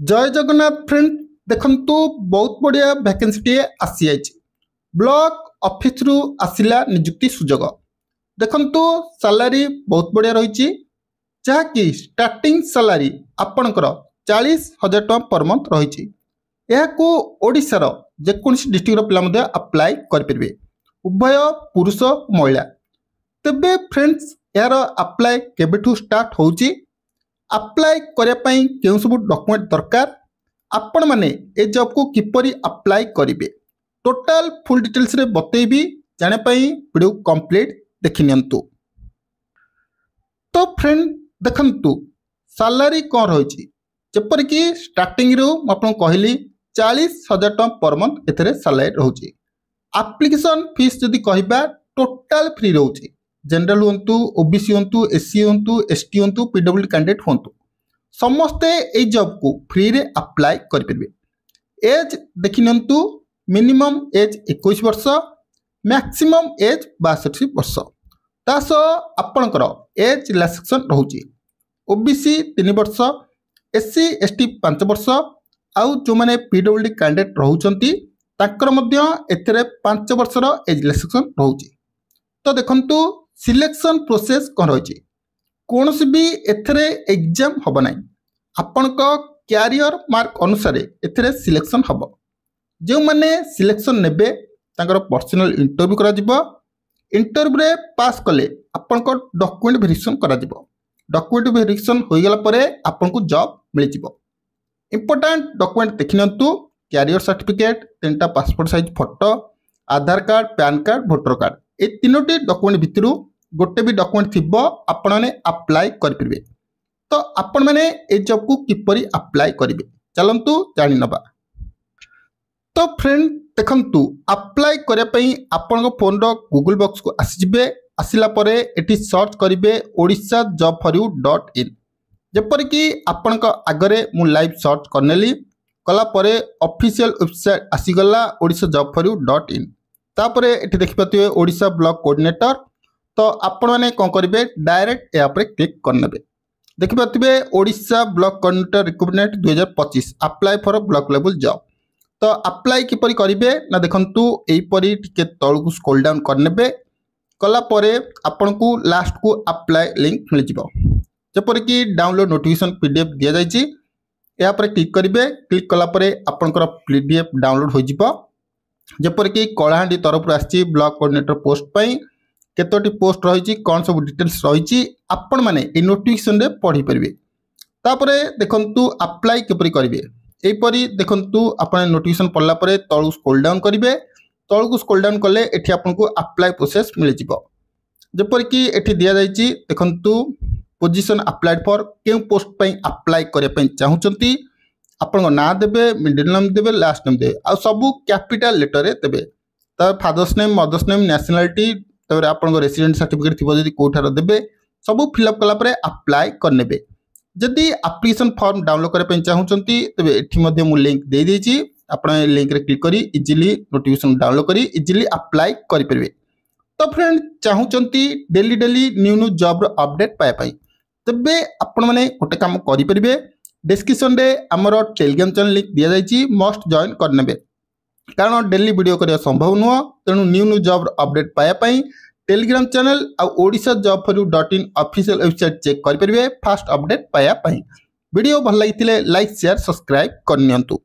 जय जगन्नाथ फ्रेंड देखंतु बहुत बढ़िया वैकेंसी आसी जाइए ब्लॉक ऑफिस रु आसिला नियुक्ति सुजोग देखंतु सैलरी बहुत बढ़िया रही जहाँकि स्टार्टिंग सैलरी आपणकर 40,000 टଙ୍କା पर मंथ रही ओडिशार जेकोसी डिस्ट्रिक्टर पिला अप्लाई करें उभय पुरुष महिला तेबे फ्रेंड्स यार अप्लाई केबेठू स्टार्ट होची अप्लाई करने क्यों सब डॉक्यूमेंट दरकार आपण माने ए जॉब को किपरि अप्लाई करेंगे टोटाल फुल डिटेल्स रे बतेबी जाने वीडियो कंप्लीट देखि नियंतु। तो फ्रेंड देखंतु सैलरी कौन रही जपर कि स्टार्टिंग रू आपको कहली 40,000 टଙ୍କା पर मंथ एथरे सैलरी रोचे। एप्लिकेशन फीस जदि कहबा टोटाल फ्री रोचे जनरल हूँ ओबीसी हूँ एससी हूँ एसटी हूँ पीडब्ल्यूडी कैंडिडेट हूँ समस्ते ये जॉब को फ्री रे अप्लाई करें। एज देखि नियंतु मिनिमम एज 21 वर्ष मैक्सिमम एज 62 वर्ष तास आपणकर एज रिलैक्सेशन रोचे ओबीसी 3 वर्ष एससी एसटी 5 वर्ष आउ जो मैंने पीडब्ल्यूडी कैंडिडेट रोचंती ताकर मध्य एथरे 5 वर्षर एज रिलैक्सेशन रोचे। तो देखंतु सिलेक्शन प्रोसेस कौन रही कौन भी एथरे एग्जाम हम ना आपण क्यारियर मार्क अनुसार एथरे सिलेक्शन हम जो मैंने सिलेक्शन नेबे तांकर पर्सनल इंटरव्यू करा जिवो इंटरव्यू रे पास कले आपण डॉक्यूमेंट वेरिफिकेशन करा जिवो डॉक्यूमेंट वेरिफिकेशन हो गला परे आपण को जॉब मिल जिवो। इंपोर्टेंट डॉक्यूमेंट देखि नियंतु क्यारियर सर्टिफिकेट 3टा passport size photo Aadhaar card PAN card voter card ए 3टी डॉक्यूमेंट भितर गोटे भी डॉक्यूमेंट थी आपण मैंने अप्लाई करेंगे। तो आपण मैंने ए जॉब को किपरि अप्लाई करेंगे चलतु जानी नबा। तो फ्रेंड देखंतु अप्लाई करने आपण फोन गूगल बॉक्स को आसीजे आसला परे एटी सर्च करेंगे odishajob4you.in जपर कि आपण आगरे मु लाइव सर्च करनेली कला परे ऑफिशियल वेबसाइट आसीगला odishajob4you.in तापरे एटी देखिपारे ओडिशा ब्लॉक कोऑर्डिनेटर। तो आपण मैंने कौन करेंगे डायरेक्ट यहाँ पर क्लिक करने देखिपारे Odisha block coordinator recruitment 2025 apply for block level job. तो अप्लाई किपरि करेंगे ना देखंतु एपरी टिके तळकु स्क्रॉल डाउन करने कला परे आपण को लास्ट को अप्लाई लिंक मिल जिवो जपर कि डाउनलोड नोटिफिकेशन पीडीएफ दिया जायछि यहाँ पर क्लिक करेंगे क्लिक कला परे आपनकर पीडीएफ डाउनलोड हो जिवो जपर कि कलाहांडी तरफ आसी ब्लॉक कोऑर्डिनेटर पोस्ट पई केतोटी पोस्ट रही कौन सब डिटेल्स रही आपण माने ए नोटिफिकेशन रे पढ़ी परिबे। तापरे देखंतु अप्लाई किपरि करिवे एपरी देखंतु आपण नोटिफिकेशन पढ़ला परे तळु स्क्रॉल डाउन करिवे तळु स्क्रॉल डाउन कले एठी आपनको अप्लाई प्रोसेस मिल जिवो जपर कि एठी दिया जायछि देखंतु पोजीशन अप्लाइड फॉर केउ पोस्ट पई अप्लाई करे पई चाहुचंती आपण ना देबे मिडिल नेम देबे लास्ट नेम देबे आ सब कैपिटल लेटर रे देबे त father's name mother's name nationality तबरे आपण रेसिडेंट सर्टिफिकेट थिबो जदी कोठार देबे सब फिलअप कला परे अप्लाई करनेबे। जदि एप्लिकेशन फॉर्म डाउनलोड करे पई चाहुचंती तबे एठी मध्ये मु लिंक दे देछि आपण लिंक रे क्लिक करी इजीली नोटिफिकेशन डाउनलोड करी इजीली अप्लाई करि परबे। तो फ्रेंड चाहुचंती डेली डेली न्यू जॉब रो अपडेट पाए पई तबे आपण माने गोटे काम करि परबे डिस्क्रिप्शन रे हमर टेलीग्राम चैनल लिंक दिया जायछि मस्ट जॉइन करनेबे कारण डेली वीडियो करिया संभव नुह तेणु न्यू जॉब अपडेट पाया टेलीग्राम चैनल आ odishajob4you.in ऑफिशियल वेबसाइट चेक करेंगे फास्ट अपडेट पाया वीडियो भल लगी लाइक शेयर सब्सक्राइब करनियंतु।